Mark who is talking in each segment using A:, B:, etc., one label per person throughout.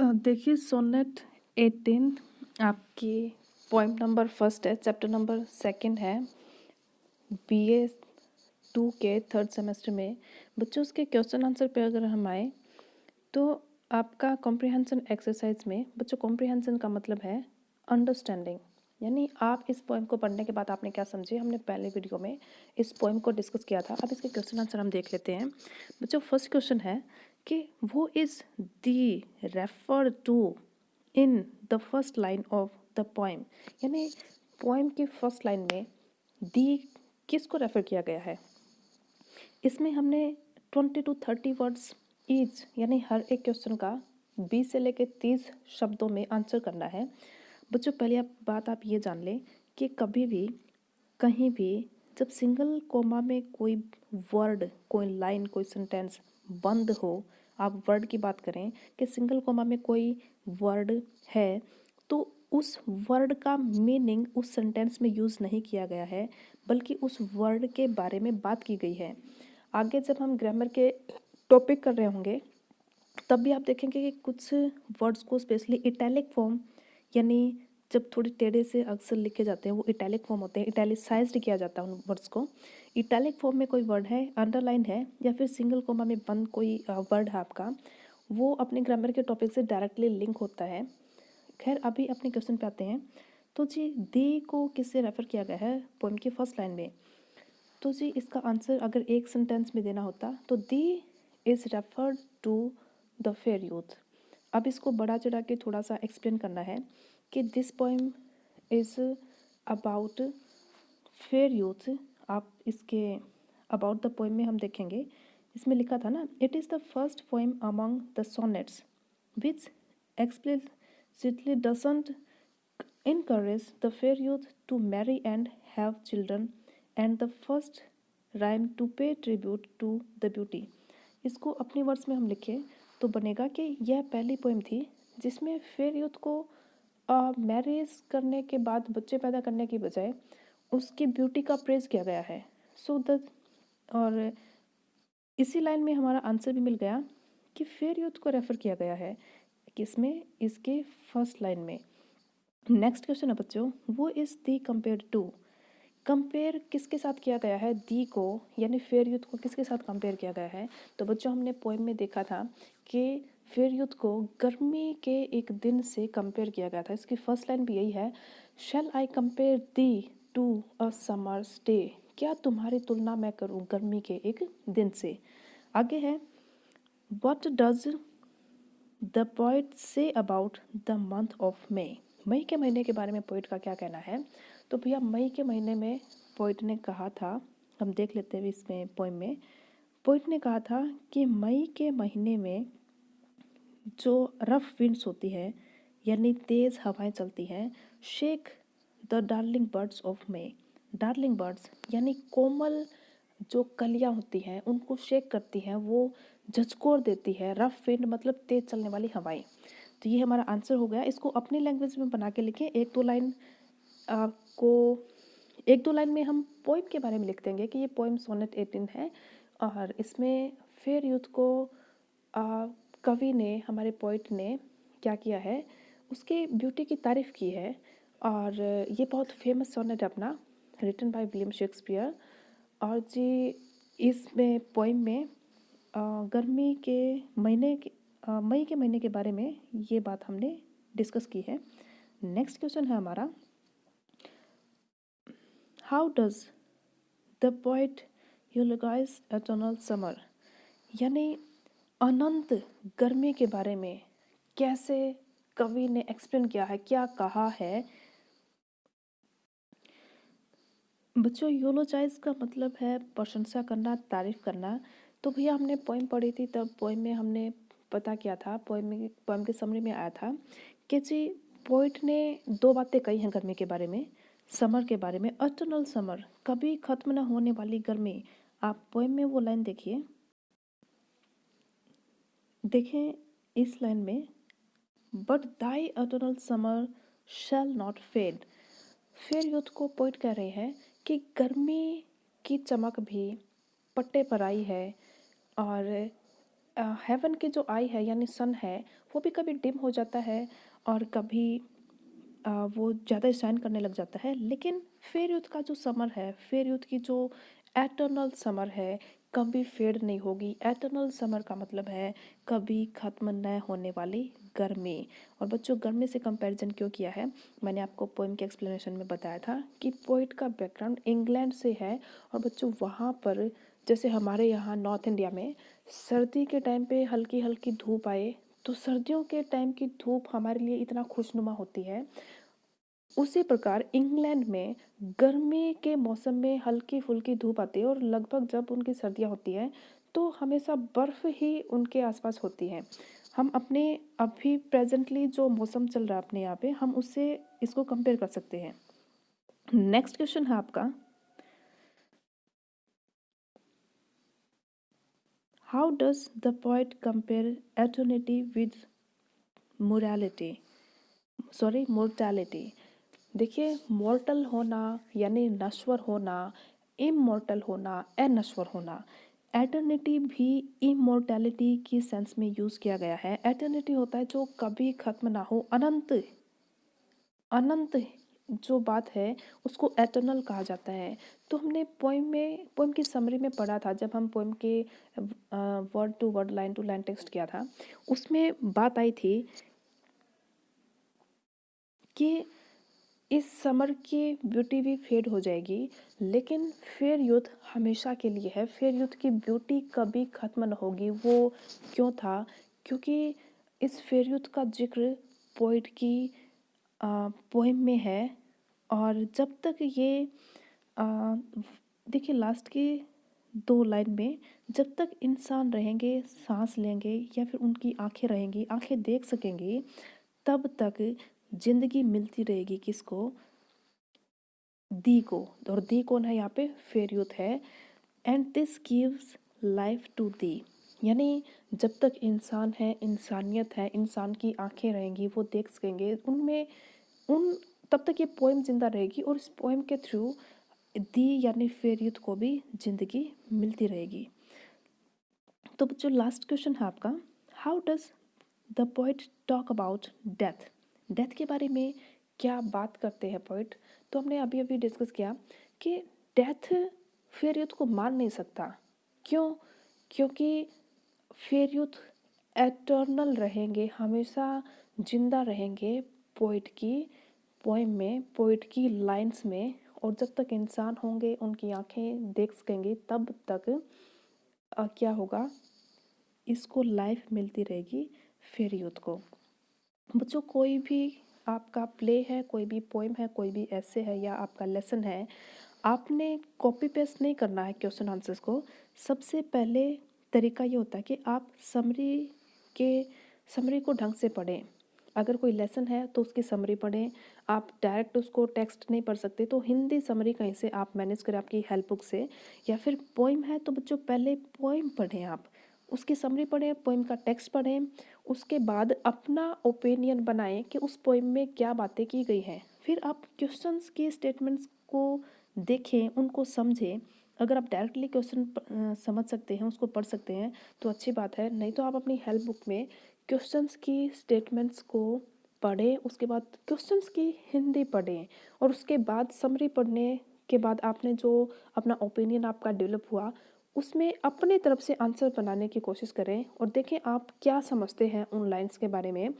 A: देखिए सोनेट 18 आपकी poem number first है, चैप्टर नंबर सेकंड है, बीए 2 के थर्ड सेमेस्टर में। बच्चों उसके क्वेश्चन आंसर पे अगर हम आए तो आपका कॉम्प्रिहेंशन एक्सरसाइज में बच्चों कॉम्प्रिहेंशन का मतलब है अंडरस्टैंडिंग, यानी आप इस पोइम को पढ़ने के बाद आपने क्या समझे। हमने पहले वीडियो में इस पोइम को डिस्कस किया था। अब इसके क्वेश्चन आंसर हम देख लेते हैं। बच्चों फर्स्ट क्वेश्चन है कि वो is thee refer to in the first line of the poem, यानी पोइम की फर्स्ट लाइन में दी किसको रेफर किया गया है। इसमें हमने 20 to 30 वर्ड्स ईच, यानी हर एक क्वेश्चन का 20 से लेकर 30 शब्दों में आंसर करना है। बच्चों पहली बात आप ये जान लें कि कभी भी कहीं भी जब सिंगल कोमा में कोई वर्ड, कोई लाइन, कोई सेंटेंस बंद हो, आप वर्ड की बात करें कि सिंगल कोमा में कोई वर्ड है तो उस वर्ड का मीनिंग उस सेंटेंस में यूज़ नहीं किया गया है, बल्कि उस वर्ड के बारे में बात की गई है। आगे जब हम ग्रामर के टॉपिक कर रहे होंगे तब भी आप देखेंगे कि कुछ वर्ड्स को स्पेशली इटैलिक फॉर्म, यानी जब थोड़े टेढ़े से अक्षर लिखे जाते हैं वो इटैलिक फॉर्म होते हैं, इटैलिसाइज्ड किया जाता है उन वर्ड्स को। इटैलिक फॉर्म में कोई वर्ड है, अंडरलाइन है, या फिर सिंगल कोमा में बंद कोई वर्ड है आपका, वो अपने ग्रामर के टॉपिक से डायरेक्टली लिंक होता है। खैर अभी अपने क्वेश्चन पे आते हैं। तो जी दी को किससे रेफर किया गया है पोएम की फर्स्ट लाइन में। तो जी इसका आंसर अगर एक सेंटेंस में देना होता तो thee is referred to the fair youth. अब इसको बड़ा चढ़ा के थोड़ा सा एक्सप्लेन करना है कि this poem is about fair youth. आप इसके अबाउट द पोएम में हम देखेंगे, इसमें लिखा था ना, it is the first poem among the sonnets which explicitly doesn't encourage the fair youth to marry and have children, and the first rhyme to pay tribute to the beauty। इसको अपनी words में हम लिखें तो बनेगा कि यह पहली पोएम थी जिसमें फेयर यूथ को मैरिज करने के बाद बच्चे पैदा करने की बजाय उसकी ब्यूटी का प्रेज किया गया है। सो द और इसी लाइन में हमारा आंसर भी मिल गया कि फेयर यूथ को रेफर किया गया है किसमें, इसके फर्स्ट लाइन में। नेक्स्ट क्वेश्चन है बच्चों, who is thee compare to. Compare किसके साथ किया गया है, दी को यानी फेयर यूथ को किसके साथ कंपेयर किया गया है। तो बच्चों हमने पोएम में देखा था कि फेयर यूथ को गर्मी के एक दिन से कंपेयर किया गया था। इसकी फर्स्ट लाइन भी यही है, shall I compare thee to a summer's day, क्या तुम्हारी तुलना मैं करूं गर्मी के एक दिन से। आगे है, what does the poet say about the month of May. मई के महीने के बारे में पोइट का क्या कहना है। तो भैया मई के महीने में पोइट ने कहा था, हम देख लेते हैं इसमें पोइम में। पोइट ने कहा था कि मई के महीने में जो रफ विंड्स होती है, यानी तेज़ हवाएं चलती हैं, shake the darling birds of May. Darling birds यानी कोमल जो कलियां होती हैं उनको शेक करती हैं, वो झचकोर देती है। रफ विंड मतलब तेज चलने वाली हवाएं। तो ये हमारा आंसर हो गया। इसको अपनी लैंग्वेज में बना के लिखें। एक दो लाइन में हम पोइम के बारे में लिख देंगे कि ये पोइम सोनेट 18 है और इसमें फेयर यूथ को कवि ने, हमारे पोइट ने क्या किया है, उसके ब्यूटी की तारीफ़ की है। और ये बहुत फेमस सोनेट है अपना, रिटन बाय विलियम शेक्सपियर। और जी इसमें पोइम में गर्मी के महीने के मई के महीने के बारे में ये बात हमने डिस्कस की है। नेक्स्ट क्वेश्चन है हमारा, how does the poet eulogize eternal summer, यानी अनंत गर्मी के बारे में कैसे कवि ने एक्सप्लेन किया है, क्या कहा है। बच्चों यूलोजाइज का मतलब है प्रशंसा करना, तारीफ करना। तो भैया हमने पोइम पढ़ी थी, तब पोइम में हमने पता किया था, पोइम के समरी में आया था कि जी पोइट ने दो बातें कही हैं गर्मी के बारे में, समर के बारे में। अटर्नल समर, कभी खत्म न होने वाली गर्मी। आप पोइम में वो लाइन देखिए, देखें इस लाइन में, but thy eternal summer shall not fade. Fair youth को पोइट कह रहे हैं कि गर्मी की चमक भी पट्टे पर आई है और हेवन के जो आई है यानी सन है वो भी कभी डिम हो जाता है और कभी वो ज़्यादा शाइन करने लग जाता है। लेकिन फेयरयूथ का जो समर है, फेयरयूथ की जो एटर्नल समर है, कभी फेड नहीं होगी। एटर्नल समर का मतलब है कभी ख़त्म न होने वाली गर्मी। और बच्चों गर्मी से कंपैरिजन क्यों किया है, मैंने आपको पोएम के एक्सप्लेनेशन में बताया था कि पोइट का बैकग्राउंड इंग्लैंड से है। और बच्चों वहाँ पर जैसे हमारे यहाँ नॉर्थ इंडिया में सर्दी के टाइम पे हल्की हल्की धूप आए तो सर्दियों के टाइम की धूप हमारे लिए इतना खुशनुमा होती है। उसी प्रकार इंग्लैंड में गर्मी के मौसम में हल्की फुल्की धूप आती है और लगभग जब उनकी सर्दियाँ होती हैं तो हमेशा बर्फ़ ही उनके आसपास होती है। हम अपने अभी प्रेजेंटली जो मौसम चल रहा है अपने यहाँ पे, हम उससे इसको कंपेयर कर सकते हैं। नेक्स्ट क्वेश्चन है आपका, how does the poet compare eternity with mortality. देखिए, मॉर्टल होना यानी नश्वर होना, इमॉर्टल होना, अनश्वर होना। एटर्निटी भी इमॉर्टैलिटी की सेंस में यूज़ किया गया है। एटर्निटी होता है जो कभी ख़त्म ना हो, अनंत। अनंत जो बात है उसको एटर्नल कहा जाता है। तो हमने पोएम की समरी में पढ़ा था, जब हम पोएम के word to word, line to line text किया था, उसमें बात आई थी कि इस समर की ब्यूटी भी फेड हो जाएगी, लेकिन फेयर यूथ हमेशा के लिए है। फेयर यूथ की ब्यूटी कभी ख़त्म न होगी। वो क्यों था? क्योंकि इस फेयर यूथ का जिक्र पोइट की पोएम में है। और जब तक ये देखिए लास्ट की 2 लाइन में, जब तक इंसान रहेंगे, सांस लेंगे या फिर उनकी आंखें रहेंगी, आंखें देख सकेंगी, तब तक जिंदगी मिलती रहेगी। किसको? दी को। और दी कौन है यहाँ पे? फेयर यूथ है। And this gives life to thee, यानी जब तक इंसान है, इंसानियत है, इंसान की आंखें रहेंगी, वो देख सकेंगे, उनमें उन तब तक ये पोएम जिंदा रहेगी। और इस पोएम के थ्रू दी यानी फेयर यूथ को भी जिंदगी मिलती रहेगी। तो बच्चों लास्ट क्वेश्चन है आपका, how does the poet talk about death. Death के बारे में क्या बात करते हैं पोइट? तो हमने अभी अभी डिस्कस किया कि डेथ फेयर यूथ को मार नहीं सकता। क्यों? क्योंकि फेयर यूथ एटर्नल रहेंगे, हमेशा जिंदा रहेंगे पोइट की पोएम में, पोइट की लाइंस में। और जब तक इंसान होंगे, उनकी आंखें देख सकेंगे, तब तक क्या होगा? इसको लाइफ मिलती रहेगी फेयर यूथ को। बच्चों कोई भी आपका प्ले है, कोई भी पोएम है, कोई भी ऐसे है या आपका लेसन है, आपने कॉपी पेस्ट नहीं करना है क्वेश्चन आंसर्स को। सबसे पहले तरीका ये होता है कि आप समरी को ढंग से पढ़ें। अगर कोई लेसन है तो उसकी समरी पढ़ें। आप डायरेक्ट उसको टेक्स्ट नहीं पढ़ सकते तो हिंदी समरी कहीं से आप मैनेज करें आपकी हेल्प बुक से। या फिर पोइम है तो बच्चों पहले पोइम पढ़ें, आप उसकी समरी पढ़ें, पोइम का टेक्स्ट पढ़ें। उसके बाद अपना ओपिनियन बनाएं कि उस पोइम में क्या बातें की गई हैं। फिर आप क्वेश्चंस के स्टेटमेंट्स को देखें, उनको समझें। अगर आप डायरेक्टली क्वेश्चन समझ सकते हैं, उसको पढ़ सकते हैं तो अच्छी बात है, नहीं तो आप अपनी हेल्प बुक में क्वेश्चंस की स्टेटमेंट्स को पढ़ें। उसके बाद क्वेश्चंस की हिंदी पढ़ें और उसके बाद समरी पढ़ने के बाद आपने जो अपना ओपिनियन आपका डेवलप हुआ, उसमें अपने तरफ से आंसर बनाने की कोशिश करें और देखें आप क्या समझते हैं उन लाइंस के बारे में।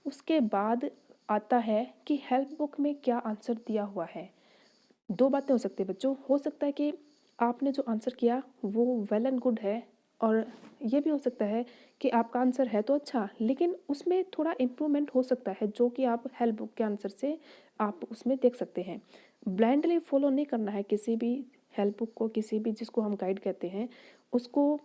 A: उसके बाद आता है कि हेल्प बुक में क्या आंसर दिया हुआ है। 2 बातें हो सकती है बच्चों, हो सकता है कि आपने जो आंसर किया वो वेल एंड गुड है, और ये भी हो सकता है कि आपका आंसर है तो अच्छा, लेकिन उसमें थोड़ा इम्प्रूवमेंट हो सकता है, जो कि आप हेल्प बुक के आंसर से आप उसमें देख सकते हैं। ब्लाइंडली फॉलो नहीं करना है किसी भी हेल्प बुक को, किसी भी जिसको हम गाइड कहते हैं उसको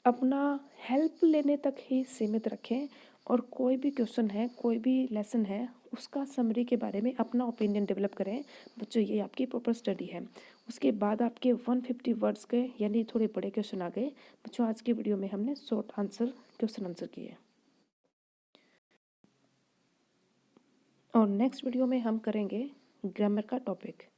A: अपना हेल्प लेने तक ही सीमित रखें। और कोई भी क्वेश्चन है, कोई भी लेसन है, उसका समरी के बारे में अपना ओपिनियन डेवलप करें। बच्चों ये आपकी प्रॉपर स्टडी है। उसके बाद आपके 150 वर्ड्स के यानी थोड़े बड़े क्वेश्चन आ गए। बच्चों आज की वीडियो में हमने शॉर्ट आंसर क्वेश्चन आंसर किए और नेक्स्ट वीडियो में हम करेंगे ग्रामर का टॉपिक।